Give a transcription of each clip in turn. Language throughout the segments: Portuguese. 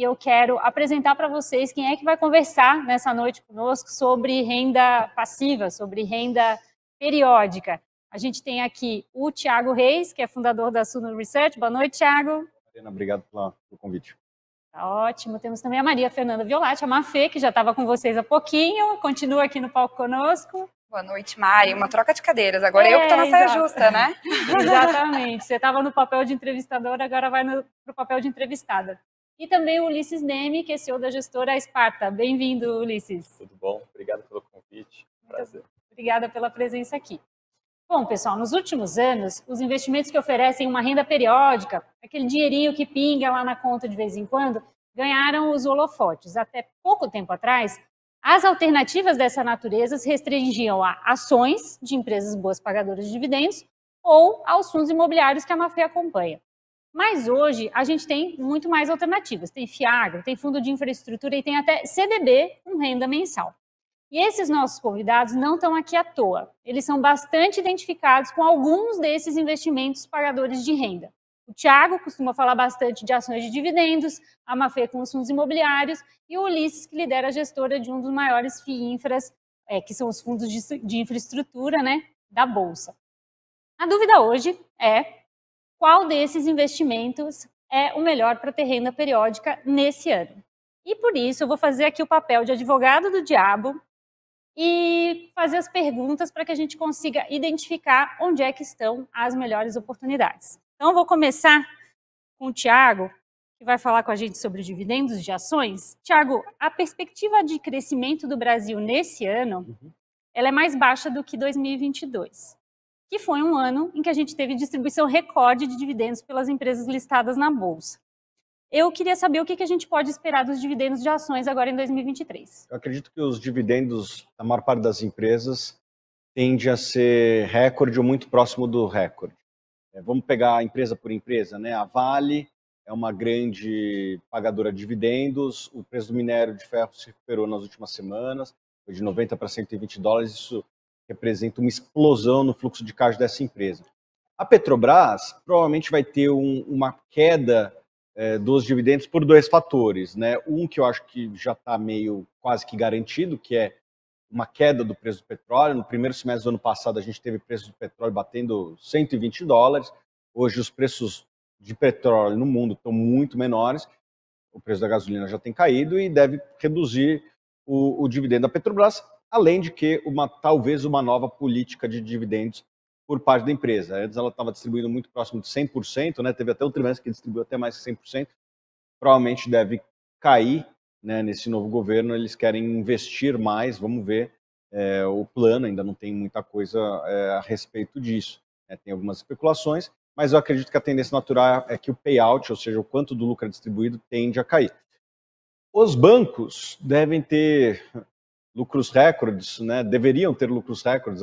eu quero apresentar para vocês quem é que vai conversar nessa noite conosco sobre renda passiva, sobre renda periódica. A gente tem aqui o Thiago Reis, que é fundador da Suno Research. Boa noite, Thiago. Obrigado pelo convite. Tá ótimo. Temos também a Maria Fernanda Violatti, a Mafê, que já estava com vocês há pouquinho, continua aqui no palco conosco. Boa noite, Mari. Uma troca de cadeiras. Agora eu que estou na saia justa, né? Exatamente. Você estava no papel de entrevistadora, agora vai para o papel de entrevistada. E também o Ulisses Neme, que é CEO da gestora Esparta. Bem-vindo, Ulisses. Tudo bom? Obrigado pelo convite. Prazer. Obrigada pela presença aqui. Bom, pessoal, nos últimos anos, os investimentos que oferecem uma renda periódica, aquele dinheirinho que pinga lá na conta de vez em quando, ganharam os holofotes. Até pouco tempo atrás, as alternativas dessa natureza se restringiam a ações de empresas boas pagadoras de dividendos ou aos fundos imobiliários que a Mafê acompanha. Mas hoje a gente tem muito mais alternativas. Tem Fiagro, tem fundo de infraestrutura e tem até CDB com renda mensal. E esses nossos convidados não estão aqui à toa. Eles são bastante identificados com alguns desses investimentos pagadores de renda. O Thiago costuma falar bastante de ações de dividendos, a Mafê com os fundos imobiliários e o Ulisses, que lidera a gestora de um dos maiores FIINFRAs, que são os fundos de infraestrutura, né, da Bolsa. A dúvida hoje é qual desses investimentos é o melhor para ter renda periódica nesse ano. E por isso eu vou fazer aqui o papel de advogado do diabo e fazer as perguntas para que a gente consiga identificar onde é que estão as melhores oportunidades. Então, eu vou começar com o Thiago, que vai falar com a gente sobre dividendos de ações. Thiago, a perspectiva de crescimento do Brasil nesse ano, ela é mais baixa do que 2022, que foi um ano em que a gente teve distribuição recorde de dividendos pelas empresas listadas na Bolsa. Eu queria saber o que a gente pode esperar dos dividendos de ações agora em 2023. Eu acredito que os dividendos, da maior parte das empresas, tende a ser recorde ou muito próximo do recorde. Vamos pegar empresa por empresa, né? A Vale é uma grande pagadora de dividendos, o preço do minério de ferro se recuperou nas últimas semanas, foi de 90 para 120 dólares, isso representa uma explosão no fluxo de caixa dessa empresa. A Petrobras provavelmente vai ter uma queda dos dividendos por dois fatores, né? Um que eu acho que já está meio quase que garantido, que é uma queda do preço do petróleo. No primeiro semestre do ano passado, a gente teve preço do petróleo batendo 120 dólares. Hoje, os preços de petróleo no mundo estão muito menores. O preço da gasolina já tem caído e deve reduzir o dividendo da Petrobras, além de que talvez uma nova política de dividendos por parte da empresa. Antes ela estava distribuindo muito próximo de 100%, né? Teve até um trimestre que distribuiu até mais que 100%. Provavelmente deve cair, né, nesse novo governo. Eles querem investir mais, vamos ver o plano, ainda não tem muita coisa a respeito disso. Tem algumas especulações, mas eu acredito que a tendência natural é que o payout, ou seja, o quanto do lucro é distribuído, tende a cair. Os bancos devem ter lucros recordes, né, deveriam ter lucros recordes,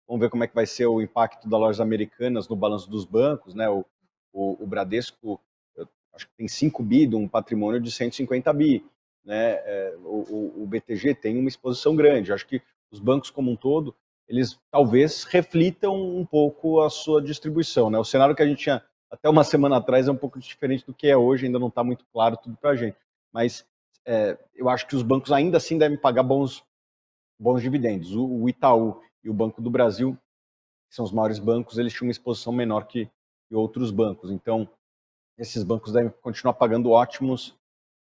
vamos ver como é que vai ser o impacto das lojas americanas no balanço dos bancos, né? O Bradesco, acho que tem 5 bi de um patrimônio de 150 bi. Né? O BTG tem uma exposição grande. Acho que os bancos como um todo, eles talvez reflitam um pouco a sua distribuição. Né? O cenário que a gente tinha até uma semana atrás é um pouco diferente do que é hoje, ainda não está muito claro tudo para a gente. Mas eu acho que os bancos ainda assim devem pagar bons dividendos. O Itaú e o Banco do Brasil, que são os maiores bancos, eles tinham uma exposição menor que outros bancos. Então, esses bancos devem continuar pagando ótimos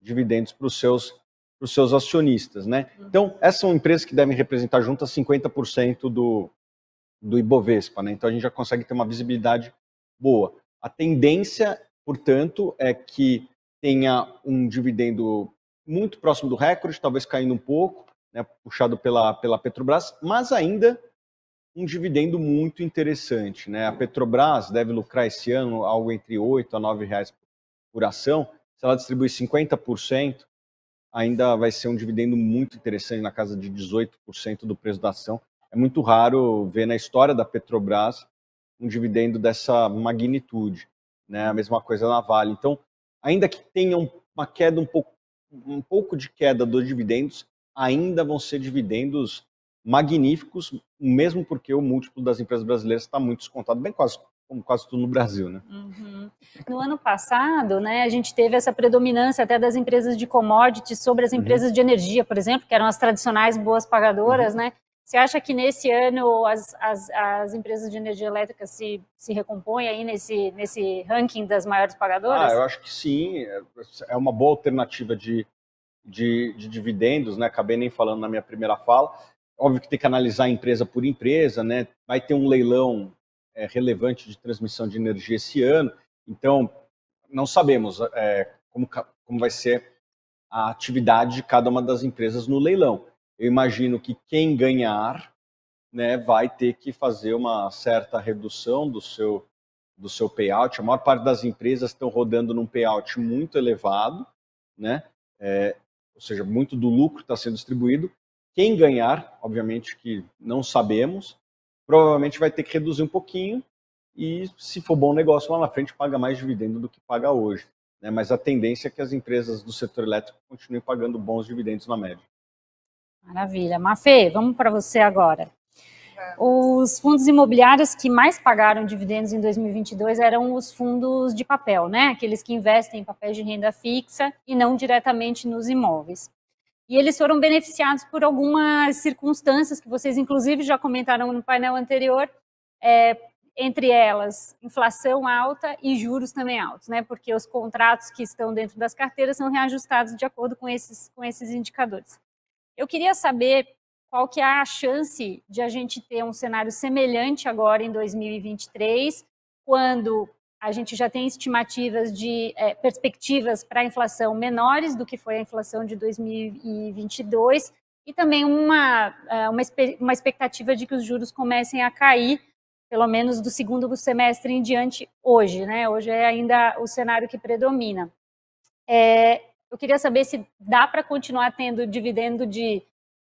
dividendos para os seus acionistas, né? Então, essas são empresas que devem representar juntas 50% do Ibovespa, né? Então, a gente já consegue ter uma visibilidade boa. A tendência, portanto, é que tenha um dividendo muito próximo do recorde, talvez caindo um pouco, né, puxado pela Petrobras, mas ainda um dividendo muito interessante, né? A Petrobras deve lucrar esse ano algo entre R$ 8 a R$ 9 por ação. Se ela distribuir 50%, ainda vai ser um dividendo muito interessante, na casa de 18% do preço da ação. É muito raro ver na história da Petrobras um dividendo dessa magnitude, né? A mesma coisa na Vale. Então, ainda que tenha uma queda um pouco de queda dos dividendos, ainda vão ser dividendos magníficos, mesmo porque o múltiplo das empresas brasileiras está muito descontado, bem quase como quase tudo no Brasil, né? Uhum. No ano passado, né, a gente teve essa predominância até das empresas de commodities sobre as empresas de energia, por exemplo, que eram as tradicionais boas pagadoras, né? Você acha que nesse ano as empresas de energia elétrica se recompõem aí nesse ranking das maiores pagadoras? Eu acho que sim, é uma boa alternativa de dividendos, né? Acabei nem falando na minha primeira fala. Óbvio que tem que analisar empresa por empresa, né? Vai ter um leilão relevante de transmissão de energia esse ano, então não sabemos como vai ser a atividade de cada uma das empresas no leilão. Eu imagino que quem ganhar, né, vai ter que fazer uma certa redução do seu payout. A maior parte das empresas estão rodando num payout muito elevado, né? Ou seja, muito do lucro está sendo distribuído. Quem ganhar, obviamente que não sabemos, provavelmente vai ter que reduzir um pouquinho e, se for bom negócio lá na frente, paga mais dividendo do que paga hoje, né? Mas a tendência é que as empresas do setor elétrico continuem pagando bons dividendos na média. Maravilha. Mafê, vamos para você agora. Os fundos imobiliários que mais pagaram dividendos em 2022 eram os fundos de papel, né? Aqueles que investem em papéis de renda fixa e não diretamente nos imóveis. E eles foram beneficiados por algumas circunstâncias que vocês, inclusive, já comentaram no painel anterior, entre elas, inflação alta e juros também altos, né? Porque os contratos que estão dentro das carteiras são reajustados de acordo com esses indicadores. Eu queria saber qual que é a chance de a gente ter um cenário semelhante agora em 2023, quando a gente já tem estimativas de perspectivas para a inflação menores do que foi a inflação de 2022 e também uma expectativa de que os juros comecem a cair, pelo menos do segundo semestre em diante hoje, né? Hoje é ainda o cenário que predomina. Eu queria saber se dá para continuar tendo dividendo de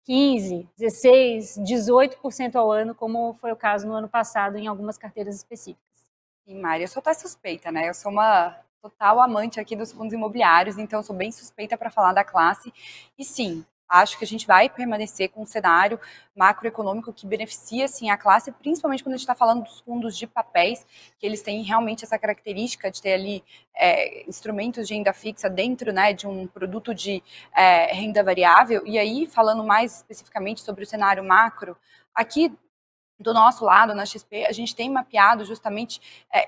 15%, 16%, 18% ao ano, como foi o caso no ano passado em algumas carteiras específicas. Sim, Mari, eu sou até suspeita, né? Eu sou uma total amante aqui dos fundos imobiliários, então eu sou bem suspeita para falar da classe. E sim, acho que a gente vai permanecer com um cenário macroeconômico que beneficia, sim, a classe, principalmente quando a gente está falando dos fundos de papéis, que eles têm realmente essa característica de ter ali instrumentos de renda fixa dentro, né, de um produto de renda variável. E aí, falando mais especificamente sobre o cenário macro, aqui do nosso lado, na XP, a gente tem mapeado justamente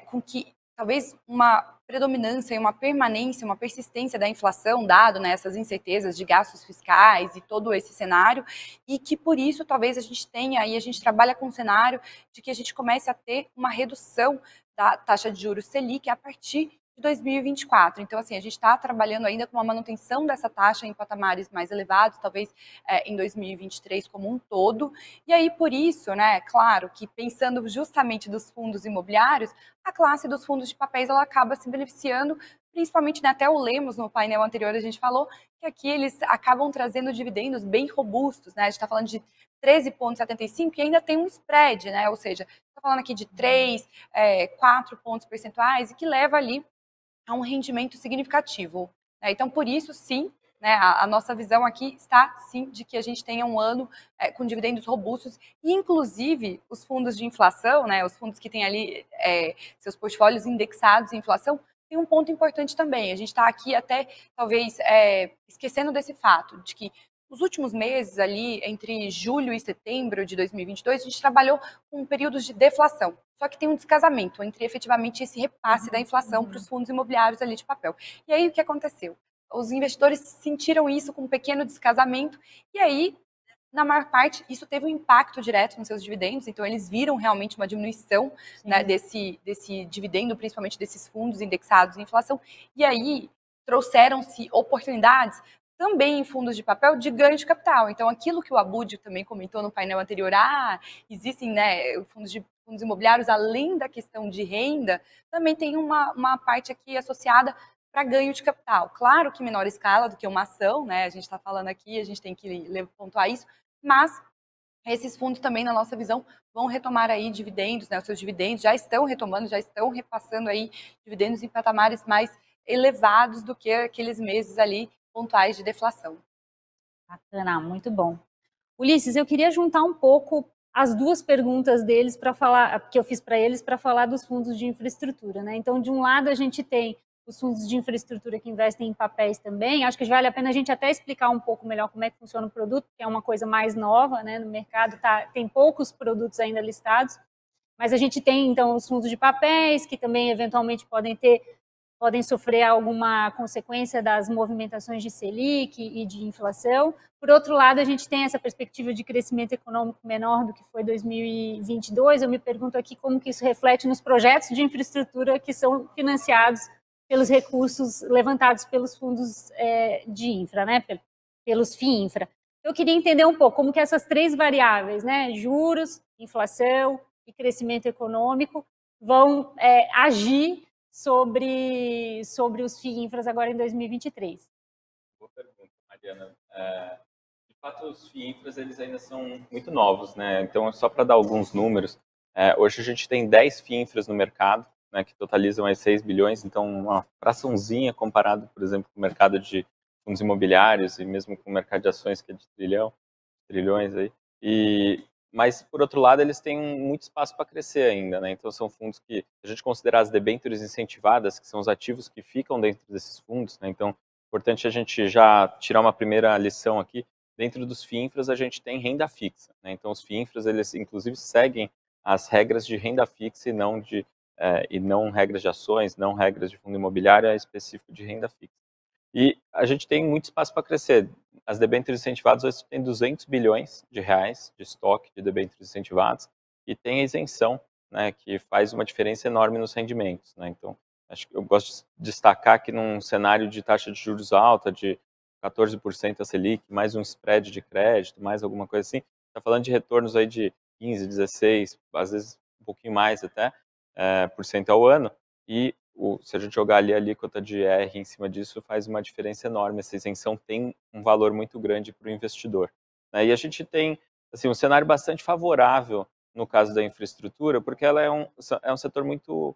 com que talvez uma predominância e uma permanência, uma persistência da inflação, dado essas incertezas de gastos fiscais e todo esse cenário, e que por isso talvez a gente tenha, e a gente trabalha com um cenário de que a gente comece a ter uma redução da taxa de juros Selic a partir de 2024. Então, assim, a gente está trabalhando ainda com uma manutenção dessa taxa em patamares mais elevados, talvez em 2023 como um todo. E aí, por isso, né, claro que pensando justamente dos fundos imobiliários, a classe dos fundos de papéis ela acaba se beneficiando, principalmente, né, até o Lemos no painel anterior a gente falou que aqui eles acabam trazendo dividendos bem robustos, né? A gente está falando de 13,75 e ainda tem um spread, né? Ou seja, está falando aqui de 3, 4 pontos percentuais e que leva ali a um rendimento significativo. Então, por isso, sim, né, a nossa visão aqui está, sim, de que a gente tenha um ano com dividendos robustos e, inclusive, os fundos de inflação, né, os fundos que têm ali seus portfólios indexados em inflação, tem um ponto importante também. A gente está aqui até, talvez, esquecendo desse fato, de que nos últimos meses, ali, entre julho e setembro de 2022, a gente trabalhou com períodos de deflação. Só que tem um descasamento entre, efetivamente, esse repasse da inflação para os fundos imobiliários ali de papel. E aí, o que aconteceu? Os investidores sentiram isso com um pequeno descasamento e aí, na maior parte, isso teve um impacto direto nos seus dividendos. Então, eles viram realmente uma diminuição, né, desse dividendo, principalmente desses fundos indexados em inflação. E aí, trouxeram-se oportunidades também em fundos de papel de ganho de capital. Então, aquilo que o Abud também comentou no painel anterior, existem, né, fundos imobiliários, além da questão de renda, também tem uma parte aqui associada para ganho de capital. Claro que em menor escala do que uma ação, né, a gente está falando aqui, a gente tem que pontuar isso, mas esses fundos também, na nossa visão, vão retomar aí dividendos, né, os seus dividendos já estão retomando, já estão repassando aí dividendos em patamares mais elevados do que aqueles meses ali pontuais de deflação. Bacana, muito bom. Ulisses, eu queria juntar um pouco as duas perguntas deles para falar, que eu fiz para eles para falar dos fundos de infraestrutura, né? Então, de um lado a gente tem os fundos de infraestrutura que investem em papéis também. Acho que vale a pena a gente até explicar um pouco melhor como é que funciona o produto, que é uma coisa mais nova, né? No mercado tem poucos produtos ainda listados, mas a gente tem então os fundos de papéis que também eventualmente podem sofrer alguma consequência das movimentações de Selic e de inflação. Por outro lado, a gente tem essa perspectiva de crescimento econômico menor do que foi 2022. Eu me pergunto aqui como que isso reflete nos projetos de infraestrutura que são financiados pelos recursos levantados pelos fundos de infra, né? Pelos FIINFRA. Eu queria entender um pouco como que essas três variáveis, né? Juros, inflação e crescimento econômico, vão agir sobre os FIINFRAs agora em 2023. Boa pergunta, Mariana. De fato, os FIINFRAs eles ainda são muito novos, né? Então, só para dar alguns números, hoje a gente tem 10 FIINFRAs no mercado, né, que totalizam aí 6 bilhões, então uma fraçãozinha comparado, por exemplo, com o mercado de fundos imobiliários e mesmo com o mercado de ações, que é de trilhões aí. Mas, por outro lado, eles têm muito espaço para crescer ainda, né? Então, são fundos que, se a gente considerar as debêntures incentivadas, que são os ativos que ficam dentro desses fundos, né? Então, é importante a gente já tirar uma primeira lição aqui. Dentro dos FIINFRAs, a gente tem renda fixa, né? Então, os FIINFRAs, eles, inclusive, seguem as regras de renda fixa e não regras de ações, não regras de fundo imobiliário, é específico de renda fixa. E a gente tem muito espaço para crescer. As debêntures incentivadas hoje tem 200 bilhões de reais de estoque de debêntures incentivadas e tem a isenção, né, que faz uma diferença enorme nos rendimentos, né? Então, acho que eu gosto de destacar que num cenário de taxa de juros alta, de 14% a Selic, mais um spread de crédito, mais alguma coisa assim, está falando de retornos aí de 15, 16, às vezes um pouquinho mais até, por cento ao ano, e se a gente jogar ali a alíquota de R em cima disso, faz uma diferença enorme. Essa isenção tem um valor muito grande para o investidor, né? E a gente tem assim, um cenário bastante favorável no caso da infraestrutura, porque ela é um setor muito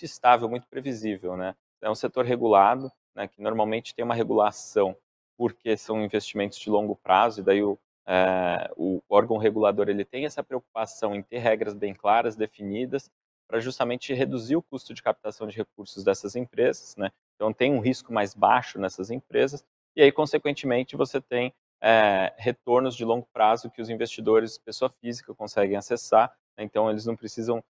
estável, muito previsível, né? É um setor regulado, né, que normalmente tem uma regulação, porque são investimentos de longo prazo, e daí o órgão regulador ele tem essa preocupação em ter regras bem claras, definidas, para justamente reduzir o custo de captação de recursos dessas empresas, né? Então tem um risco mais baixo nessas empresas e aí, consequentemente, você tem retornos de longo prazo que os investidores, pessoa física, conseguem acessar, né? Então eles não precisam,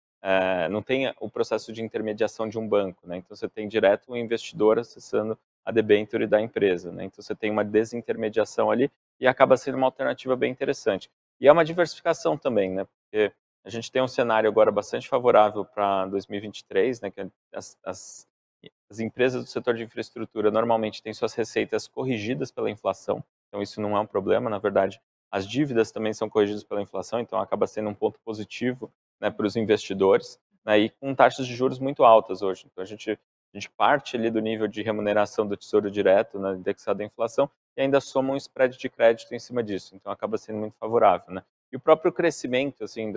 não tem o processo de intermediação de um banco, né? Então você tem direto o investidor acessando a debênture da empresa, né? Então você tem uma desintermediação ali e acaba sendo uma alternativa bem interessante. E é uma diversificação também, né? Porque a gente tem um cenário agora bastante favorável para 2023, né, que as empresas do setor de infraestrutura normalmente têm suas receitas corrigidas pela inflação, então isso não é um problema, na verdade, as dívidas também são corrigidas pela inflação, então acaba sendo um ponto positivo, né, para os investidores, né, e com taxas de juros muito altas hoje. Então a gente parte ali do nível de remuneração do Tesouro Direto, né, indexado à inflação, e ainda soma um spread de crédito em cima disso, então acaba sendo muito favorável, né. E o próprio crescimento, assim,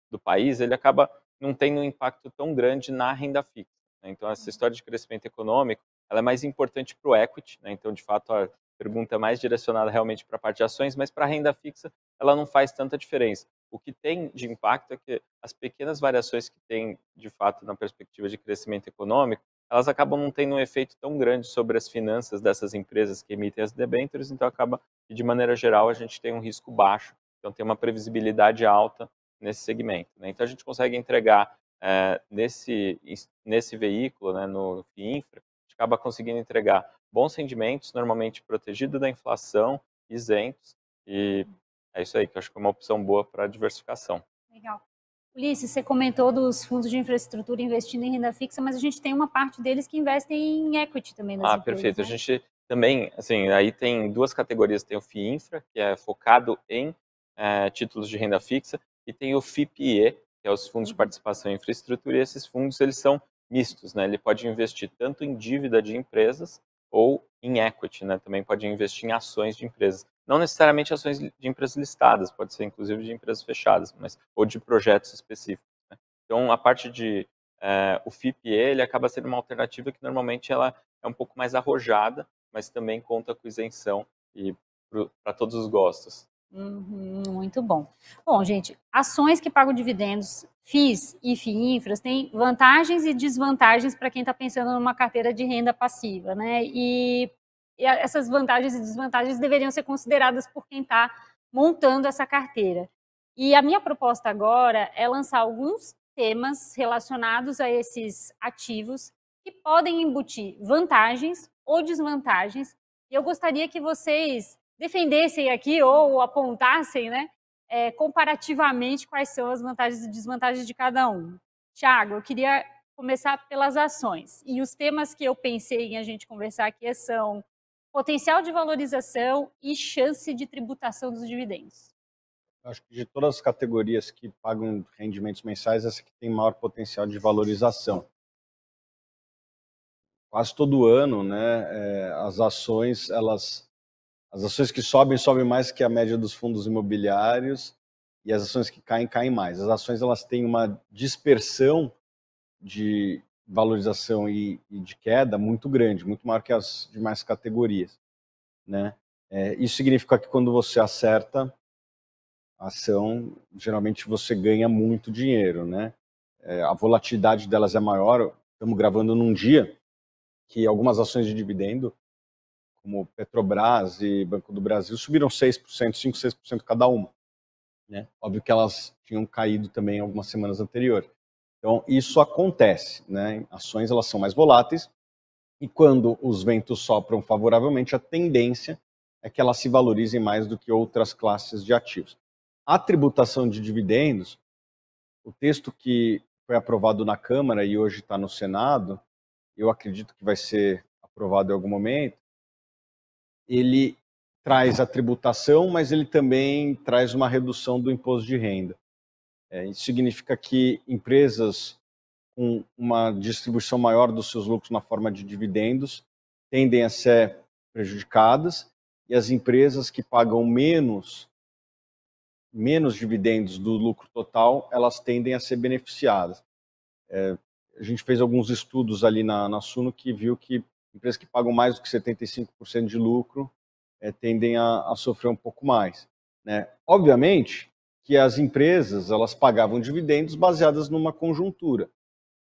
do país, ele acaba não tendo um impacto tão grande na renda fixa, né? Então, essa história de crescimento econômico, ela é mais importante para o equity, né? Então, de fato, a pergunta é mais direcionada realmente para a parte de ações, mas para a renda fixa, ela não faz tanta diferença. O que tem de impacto é que as pequenas variações que tem, de fato, na perspectiva de crescimento econômico, elas acabam não tendo um efeito tão grande sobre as finanças dessas empresas que emitem as debêntures, então acaba que, de maneira geral, a gente tem um risco baixo, então tem uma previsibilidade alta nesse segmento, né? Então a gente consegue entregar nesse veículo, né, no FIINFRA, a gente acaba conseguindo entregar bons rendimentos, normalmente protegido da inflação, isentos, e é isso aí, que eu acho que é uma opção boa para diversificação. Legal. Ulisses, você comentou dos fundos de infraestrutura investindo em renda fixa, mas a gente tem uma parte deles que investem em equity também nas empresas, Perfeito. né? A gente também, assim, aí tem duas categorias, tem o FIINFRA, que é focado em títulos de renda fixa, e tem o FIPE, que é os fundos de participação em infraestrutura, e esses fundos eles são mistos, né? Ele pode investir tanto em dívida de empresas ou em equity, né? Também pode investir em ações de empresas. Não necessariamente ações de empresas listadas, pode ser inclusive de empresas fechadas, ou de projetos específicos, né? Então, a parte de o FIPE, ele acaba sendo uma alternativa que normalmente ela é um pouco mais arrojada, mas também conta com isenção e para todos os gostos. Muito bom. Bom, gente, ações que pagam dividendos, FIIs e FIINFRAs têm vantagens e desvantagens para quem está pensando numa carteira de renda passiva, né? E essas vantagens e desvantagens deveriam ser consideradas por quem está montando essa carteira. E a minha proposta agora é lançar alguns temas relacionados a esses ativos que podem embutir vantagens ou desvantagens. E eu gostaria que vocês defendessem aqui ou apontassem, né, comparativamente quais são as vantagens e desvantagens de cada um. Thiago, eu queria começar pelas ações. E os temas que eu pensei em a gente conversar aqui são potencial de valorização e chance de tributação dos dividendos. Acho que de todas as categorias que pagam rendimentos mensais, essa que tem maior potencial de valorização. Quase todo ano, né, as ações que sobem mais que a média dos fundos imobiliários, e as ações que caem mais. As ações elas têm uma dispersão de valorização e de queda muito grande, muito maior que as demais categorias, né? Isso significa que quando você acerta a ação, geralmente você ganha muito dinheiro, né? A volatilidade delas é maior. Estamos gravando num dia que algumas ações de dividendo, como Petrobras e Banco do Brasil, subiram 6%, 5%, 6% cada uma, né? Óbvio que elas tinham caído também algumas semanas anteriores. Então, isso acontece, né? Ações elas são mais voláteis e quando os ventos sopram favoravelmente, a tendência é que elas se valorizem mais do que outras classes de ativos. A tributação de dividendos, o texto que foi aprovado na Câmara e hoje está no Senado, eu acredito que vai ser aprovado em algum momento, ele traz a tributação, mas ele também traz uma redução do imposto de renda. Isso significa que empresas com uma distribuição maior dos seus lucros na forma de dividendos tendem a ser prejudicadas e as empresas que pagam menos dividendos do lucro total, elas tendem a ser beneficiadas. A gente fez alguns estudos ali na Suno que viu que empresas que pagam mais do que 75% de lucro tendem a sofrer um pouco mais, né? Obviamente que as empresas elas pagavam dividendos baseadas numa conjuntura,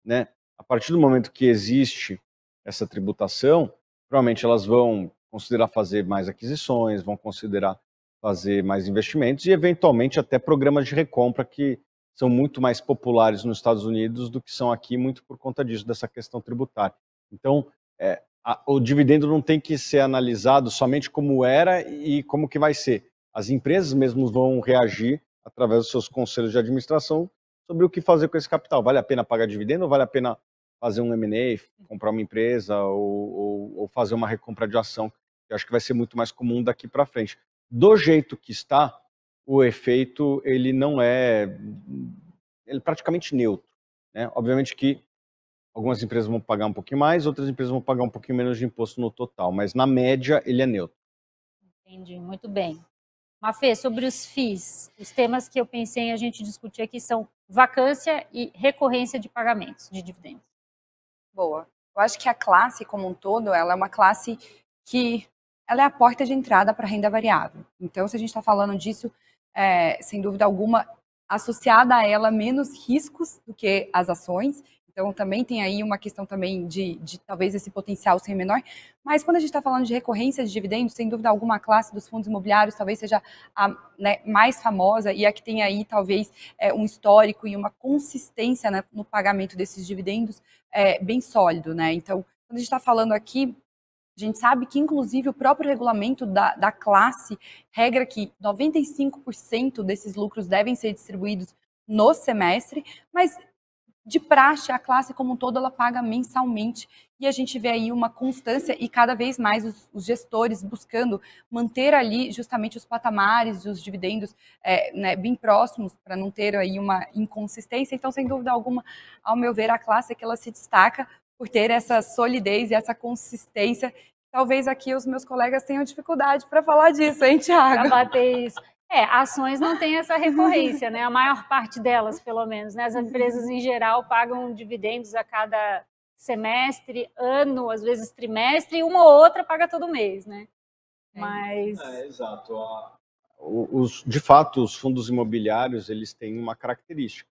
né? A partir do momento que existe essa tributação, provavelmente elas vão considerar fazer mais aquisições, vão considerar fazer mais investimentos e eventualmente até programas de recompra que são muito mais populares nos Estados Unidos do que são aqui, muito por conta disso, dessa questão tributária. Então, o dividendo não tem que ser analisado somente como era e como que vai ser. As empresas mesmo vão reagir através dos seus conselhos de administração sobre o que fazer com esse capital. Vale a pena pagar dividendo ou vale a pena fazer um M&A, comprar uma empresa ou fazer uma recompra de ação? Eu acho que vai ser muito mais comum daqui para frente. Do jeito que está, o efeito ele não ele é praticamente neutro, né? Obviamente que algumas empresas vão pagar um pouquinho mais, outras empresas vão pagar um pouquinho menos de imposto no total, mas na média ele é neutro. Entendi, muito bem. Mafê, sobre os FIIs, os temas que eu pensei em a gente discutir aqui são vacância e recorrência de pagamentos de dividendos. Boa. Eu acho que a classe como um todo, ela é uma classe que ela é a porta de entrada para a renda variável. Então, se a gente está falando disso, sem dúvida alguma, associada a ela menos riscos do que as ações. Então, também tem aí uma questão também de talvez esse potencial ser menor. Mas quando a gente está falando de recorrência de dividendos, sem dúvida alguma, a classe dos fundos imobiliários talvez seja a mais famosa e a que tem aí talvez um histórico e uma consistência, né, no pagamento desses dividendos bem sólido, né? Então, quando a gente está falando aqui, a gente sabe que, inclusive, o próprio regulamento da classe regra que 95% desses lucros devem ser distribuídos no semestre, mas, de praxe, a classe como um todo, ela paga mensalmente. E a gente vê aí uma constância e cada vez mais os gestores buscando manter ali justamente os patamares dos dividendos né, bem próximos, para não ter aí uma inconsistência. Então, sem dúvida alguma, ao meu ver, a classe é que ela se destaca por ter essa solidez e essa consistência. Talvez aqui os meus colegas tenham dificuldade para falar disso, hein, Thiago? Para bater isso. Ações não têm essa recorrência, né? A maior parte delas, pelo menos, né? As empresas, em geral, pagam dividendos a cada semestre, ano, às vezes trimestre, e uma ou outra paga todo mês, né? Mas... exato. De fato, os fundos imobiliários eles têm uma característica,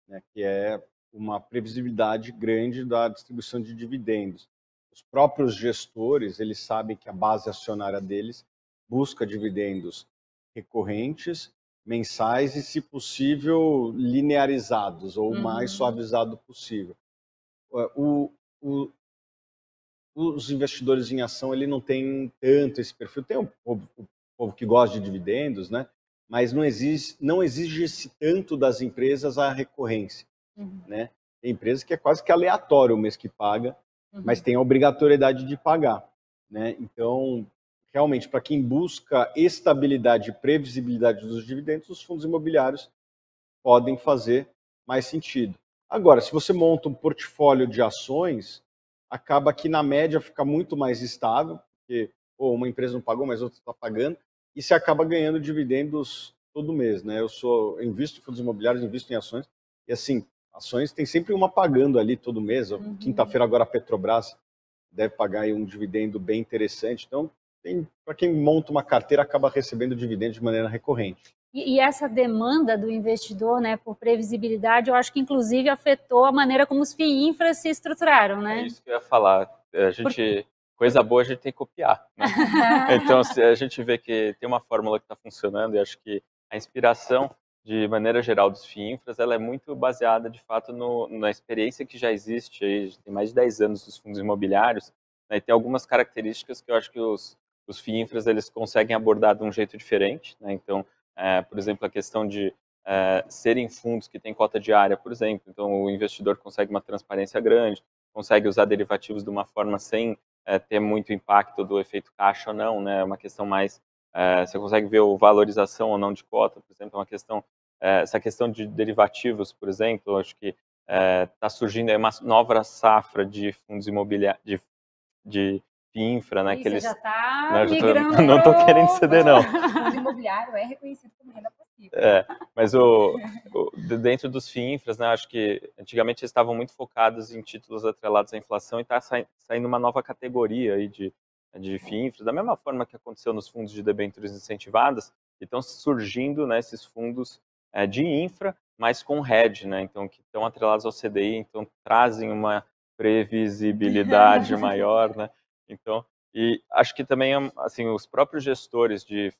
né, que é uma previsibilidade grande da distribuição de dividendos. Os próprios gestores, eles sabem que a base acionária deles busca dividendos recorrentes, mensais e, se possível, linearizados ou o mais suavizado possível. Os investidores em ação, ele não tem tanto esse perfil. Tem o povo que gosta de dividendos, né? Mas não exige tanto das empresas a recorrência, né? Tem empresas que é quase que aleatório o mês que paga, mas tem a obrigatoriedade de pagar, né? Então, realmente, para quem busca estabilidade e previsibilidade dos dividendos, os fundos imobiliários podem fazer mais sentido. Agora, se você monta um portfólio de ações, acaba que na média fica muito mais estável, porque uma empresa não pagou, mas outra está pagando, e você acaba ganhando dividendos todo mês, né? Eu invisto em fundos imobiliários, invisto em ações, e assim, ações tem sempre uma pagando ali todo mês. Quinta-feira agora a Petrobras deve pagar aí um dividendo bem interessante. Então, para quem monta uma carteira, acaba recebendo dividendos de maneira recorrente. E essa demanda do investidor, né, por previsibilidade, eu acho que inclusive afetou a maneira como os FIINFRAs se estruturaram, né? É isso que eu ia falar. Coisa boa a gente tem que copiar, né? Então, se a gente vê que tem uma fórmula que está funcionando, e acho que a inspiração, de maneira geral, dos FIINFRAs, ela é muito baseada, de fato, na experiência que já existe, aí, tem mais de 10 anos dos fundos imobiliários, né, e tem algumas características que eu acho que os FIINFRAs eles conseguem abordar de um jeito diferente, né? Então, por exemplo, a questão de serem fundos que têm cota diária, por exemplo. Então, o investidor consegue uma transparência grande, consegue usar derivativos de uma forma sem ter muito impacto do efeito caixa ou não, né? É uma questão mais... você consegue ver a valorização ou não de cota, por exemplo, é uma questão... essa questão de derivativos, por exemplo, eu acho que está surgindo aí uma nova safra de fundos imobiliários, de FIINFRA, né? Que eles... já está migrando. Não estou querendo ceder, não. O fundo imobiliário é reconhecido como renda passiva. Mas dentro dos FIINFRAs, né, acho que antigamente eles estavam muito focados em títulos atrelados à inflação, e está saindo uma nova categoria aí de FIINFRAs, da mesma forma que aconteceu nos fundos de debêntures incentivadas, e estão surgindo, né, esses fundos de infra, mas com hedge, né, então, que estão atrelados ao CDI, então trazem uma previsibilidade maior, né? Então, e acho que também, assim, os próprios gestores de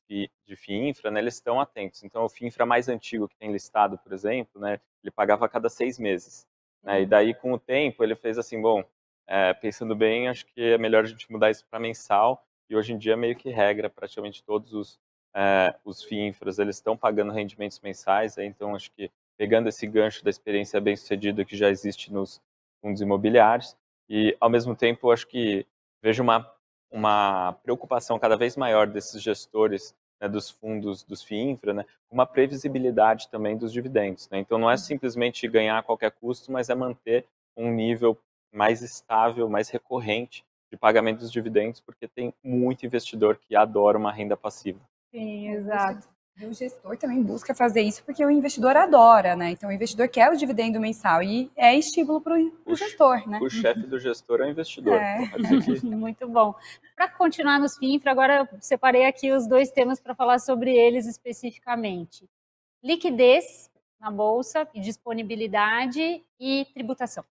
FIINFRA, né, eles estão atentos. Então, o FIINFRA mais antigo que tem listado, por exemplo, né, ele pagava a cada 6 meses. Né, e daí, com o tempo, ele fez assim, bom, pensando bem, acho que é melhor a gente mudar isso para mensal. E hoje em dia, meio que regra, praticamente todos os FIINFRAs, eles estão pagando rendimentos mensais. Então, acho que pegando esse gancho da experiência bem-sucedida que já existe nos fundos imobiliários, e, ao mesmo tempo, acho que vejo uma preocupação cada vez maior desses gestores, né, dos fundos, dos FIINFRA, né, uma previsibilidade também dos dividendos. Né? Então, não é simplesmente ganhar a qualquer custo, mas é manter um nível mais estável, mais recorrente de pagamento dos dividendos, porque tem muito investidor que adora uma renda passiva. Sim, exato. E o gestor também busca fazer isso porque o investidor adora, né? Então, o investidor quer o dividendo mensal e é estímulo para o gestor, né? O chefe do gestor é o investidor. Muito bom. Para continuar nos FIINFRA, agora eu separei aqui os 2 temas para falar sobre eles especificamente. Liquidez na Bolsa, e disponibilidade e tributação.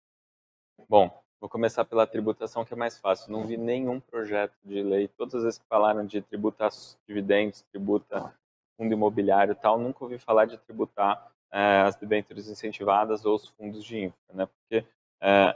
Bom, vou começar pela tributação, que é mais fácil. Não vi nenhum projeto de lei. Todas as vezes que falaram de tributar dividendos, tributa fundo imobiliário e tal, nunca ouvi falar de tributar as debêntures incentivadas ou os fundos de infra, né? Porque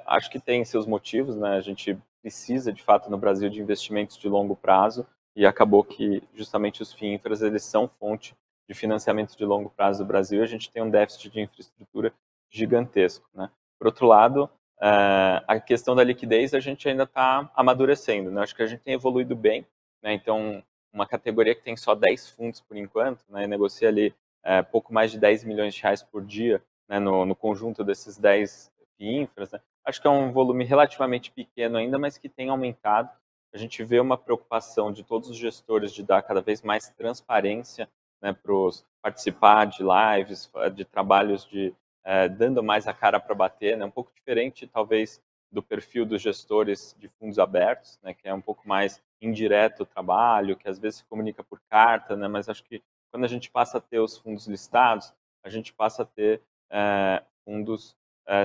acho que tem seus motivos, né? A gente precisa, de fato, no Brasil, de investimentos de longo prazo, e acabou que justamente os FIINFRAs, eles são fonte de financiamento de longo prazo do Brasil, e a gente tem um déficit de infraestrutura gigantesco, né? Por outro lado, a questão da liquidez a gente ainda está amadurecendo, né? Acho que a gente tem evoluído bem, né? Então, uma categoria que tem só 10 fundos por enquanto, né, negocia ali pouco mais de 10 milhões de reais por dia, né, no conjunto desses 10 FIINFRAs, né. Acho que é um volume relativamente pequeno ainda, mas que tem aumentado. A gente vê uma preocupação de todos os gestores de dar cada vez mais transparência, né, para participar de lives, de trabalhos dando mais a cara para bater, né, um pouco diferente talvez do perfil dos gestores de fundos abertos, né, que é um pouco mais indireto o trabalho, que às vezes se comunica por carta, né, mas acho que quando a gente passa a ter os fundos listados, a gente passa a ter fundos...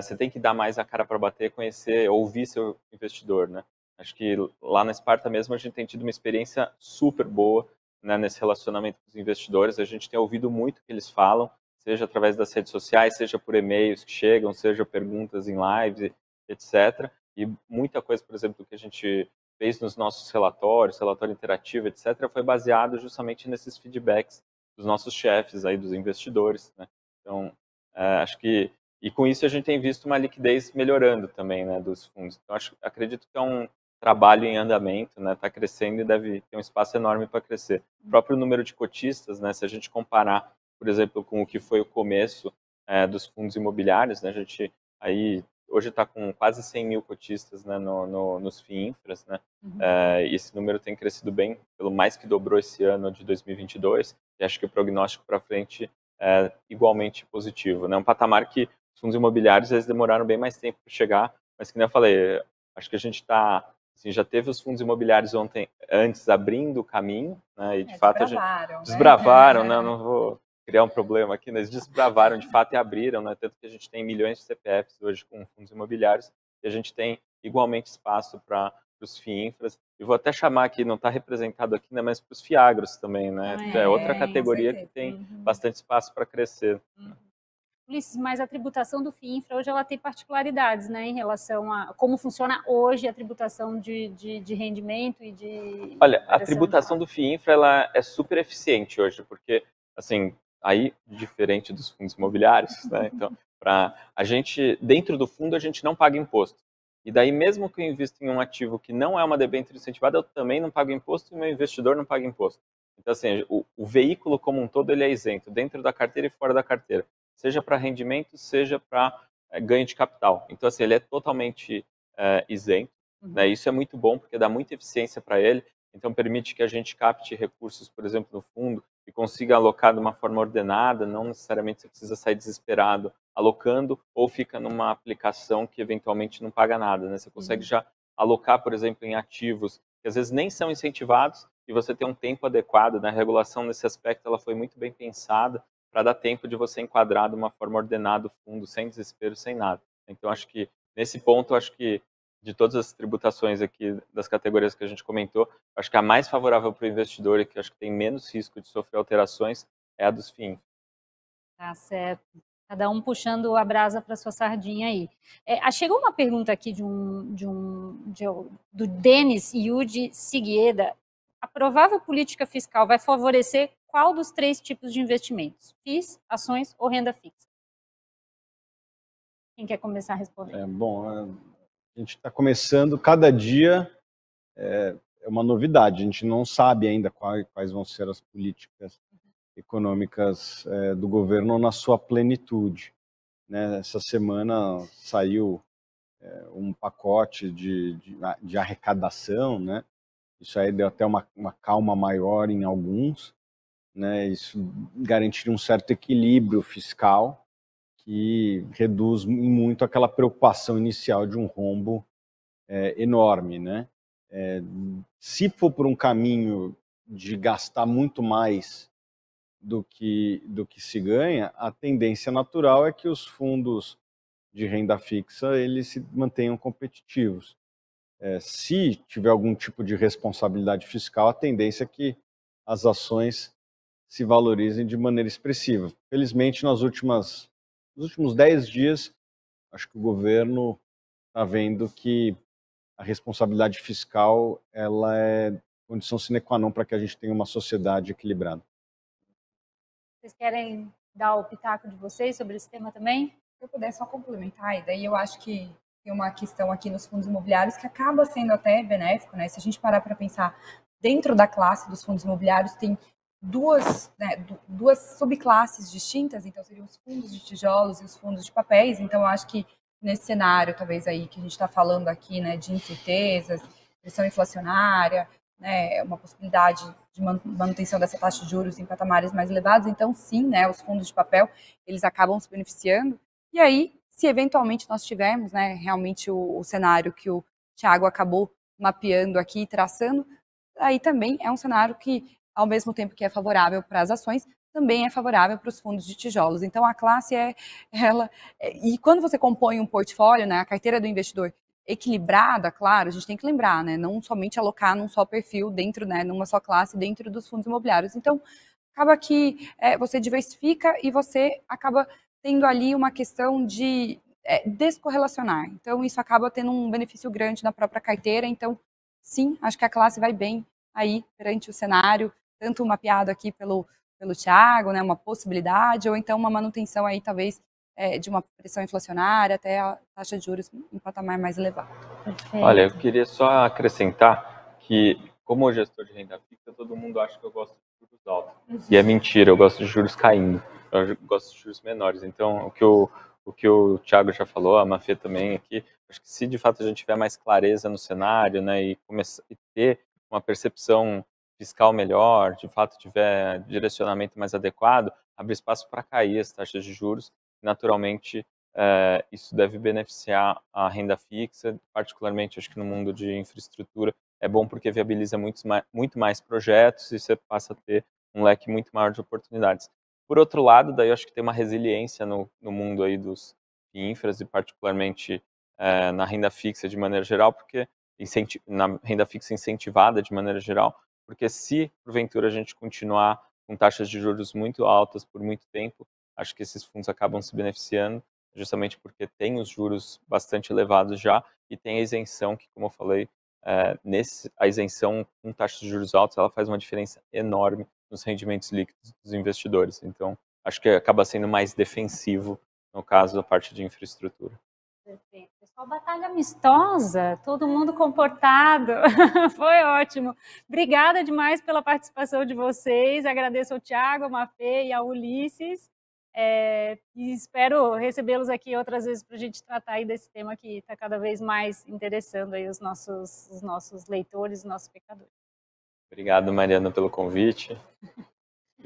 você tem que dar mais a cara para bater, conhecer, ouvir seu investidor, né? Acho que lá na Sparta mesmo a gente tem tido uma experiência super boa, né, nesse relacionamento com os investidores. A gente tem ouvido muito o que eles falam, seja através das redes sociais, seja por e-mails que chegam, seja perguntas em lives, etc. E muita coisa, por exemplo, que a gente fez nos nossos relatórios, relatório interativo, etc., foi baseado justamente nesses feedbacks dos nossos chefes, aí, dos investidores, né? Então, acho que... E com isso a gente tem visto uma liquidez melhorando também, né, dos fundos. Então, acredito que é um trabalho em andamento, né, está crescendo e deve ter um espaço enorme para crescer. O próprio número de cotistas, né, se a gente comparar, por exemplo, com o que foi o começo dos fundos imobiliários, né, a gente aí hoje está com quase 100 mil cotistas, né, nos FIINFRAs, né, e esse número tem crescido bem, pelo mais que dobrou esse ano de 2022, e acho que o prognóstico para frente é igualmente positivo, né, um patamar que os fundos imobiliários eles demoraram bem mais tempo para chegar, mas que nem eu falei, acho que a gente está, assim, já teve os fundos imobiliários antes abrindo o caminho, né, e de fato a gente desbravaram, né, não vou criar um problema aqui, mas desbravaram de fato e abriram, né, tanto que a gente tem milhões de CPFs hoje com fundos imobiliários e a gente tem igualmente espaço para os FIINFRAs. E vou até chamar aqui, não está representado aqui, né, mas para os FIAGROS também, né, é outra categoria que tem bastante espaço para crescer. Ulisses, mas a tributação do FIINFRA hoje ela tem particularidades, né, em relação a como funciona hoje a tributação de rendimento e de... Olha, a tributação do FIINFRA ela é super eficiente hoje, porque, assim, aí, diferente dos fundos imobiliários, né, então, a gente, dentro do fundo, a gente não paga imposto. E daí, mesmo que eu invista em um ativo que não é uma debênture incentivada, eu também não pago imposto e o meu investidor não paga imposto. Então, assim, o veículo como um todo, ele é isento, dentro da carteira e fora da carteira. Seja para rendimento, seja para ganho de capital. Então, assim, ele é totalmente isento. Né? Isso é muito bom, porque dá muita eficiência para ele. Então, permite que a gente capte recursos, por exemplo, no fundo, e consiga alocar de uma forma ordenada, não necessariamente você precisa sair desesperado alocando, ou fica numa aplicação que eventualmente não paga nada. Né? Você consegue já alocar, por exemplo, em ativos que às vezes nem são incentivados, e você tem um tempo adequado. Né? A regulação nesse aspecto ela foi muito bem pensada, para dar tempo de você enquadrar de uma forma ordenada o fundo, sem desespero, sem nada. Então, acho que, nesse ponto, acho que de todas as tributações aqui, das categorias que a gente comentou, acho que a mais favorável para o investidor e que acho que tem menos risco de sofrer alterações é a dos FIINFRAs. Tá certo. Cada um puxando a brasa para sua sardinha aí. Chegou uma pergunta aqui do Denis Yudi Siguieda. A provável política fiscal vai favorecer qual dos 3 tipos de investimentos? FIIs, ações ou renda fixa? Quem quer começar a responder? Bom, a gente está começando, cada dia é uma novidade. A gente não sabe ainda quais vão ser as políticas econômicas do governo na sua plenitude. Né? Essa semana saiu um pacote de arrecadação, né? Isso aí deu até uma calma maior em alguns. Né, isso garantir um certo equilíbrio fiscal que reduz muito aquela preocupação inicial de um rombo enorme. Né? Se for por um caminho de gastar muito mais do que se ganha, a tendência natural é que os fundos de renda fixa eles se mantenham competitivos. Se tiver algum tipo de responsabilidade fiscal, a tendência é que as ações se valorizem de maneira expressiva. Felizmente, nos últimos 10 dias, acho que o governo está vendo que a responsabilidade fiscal ela é condição sine qua non para que a gente tenha uma sociedade equilibrada. Vocês querem dar o pitaco de vocês sobre esse tema também? Se eu puder só complementar, e daí eu acho que tem uma questão aqui nos fundos imobiliários que acaba sendo até benéfico, né? Se a gente parar para pensar, dentro da classe dos fundos imobiliários tem duas subclasses distintas, então seriam os fundos de tijolos e os fundos de papéis. Então eu acho que nesse cenário, talvez aí que a gente está falando aqui, né, de incertezas, pressão inflacionária, né, uma possibilidade de manutenção dessa taxa de juros em patamares mais elevados, então sim, né, os fundos de papel, eles acabam se beneficiando. E aí, se eventualmente nós tivermos, né, realmente o cenário que o Thiago acabou mapeando aqui, traçando, aí também é um cenário que ao mesmo tempo que é favorável para as ações, também é favorável para os fundos de tijolos. Então, a classe e quando você compõe um portfólio, né, a carteira do investidor equilibrada, claro, a gente tem que lembrar, né, não somente alocar num só perfil dentro, né, numa só classe dentro dos fundos imobiliários. Então, acaba que você diversifica e você acaba tendo ali uma questão de descorrelacionar. Então, isso acaba tendo um benefício grande na própria carteira. Então, sim, acho que a classe vai bem aí perante o cenário, tanto mapeado aqui pelo Thiago, né, uma possibilidade, ou então uma manutenção aí, talvez, de uma pressão inflacionária até a taxa de juros em patamar mais elevado. Perfeito. Olha, eu queria só acrescentar que, como gestor de renda fixa, todo mundo acha que eu gosto de juros altos. E é mentira, eu gosto de juros caindo. Eu gosto de juros menores. Então, o que o Thiago já falou, a Mafê também aqui, acho que se de fato a gente tiver mais clareza no cenário, né, e ter uma percepção fiscal melhor, de fato tiver direcionamento mais adequado, abre espaço para cair as taxas de juros. Naturalmente, isso deve beneficiar a renda fixa, particularmente acho que no mundo de infraestrutura é bom porque viabiliza muito mais projetos e você passa a ter um leque muito maior de oportunidades. Por outro lado, daí eu acho que tem uma resiliência no mundo aí dos infras e particularmente na renda fixa de maneira geral, porque na renda fixa incentivada de maneira geral, porque se porventura a gente continuar com taxas de juros muito altas por muito tempo, acho que esses fundos acabam se beneficiando, justamente porque tem os juros bastante elevados já e tem a isenção que, como eu falei, a isenção com taxas de juros altas, ela faz uma diferença enorme nos rendimentos líquidos dos investidores. Então, acho que acaba sendo mais defensivo, no caso da parte de infraestrutura. Perfeito. Pessoal, batalha amistosa, todo mundo comportado. Foi ótimo. Obrigada demais pela participação de vocês. Agradeço ao Thiago, a Mafê e ao Ulisses. E espero recebê-los aqui outras vezes para a gente tratar aí desse tema que está cada vez mais interessando aí os nossos leitores, os nossos espectadores. Obrigado, Mariana, pelo convite.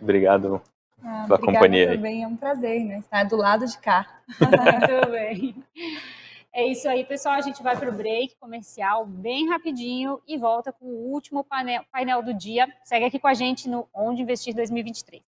Obrigado pela companhia. Também, é um prazer, né? Estar do lado de cá. Muito bem. É isso aí, pessoal. A gente vai para o break comercial bem rapidinho e volta com o último painel do dia. Segue aqui com a gente no Onde Investir 2023.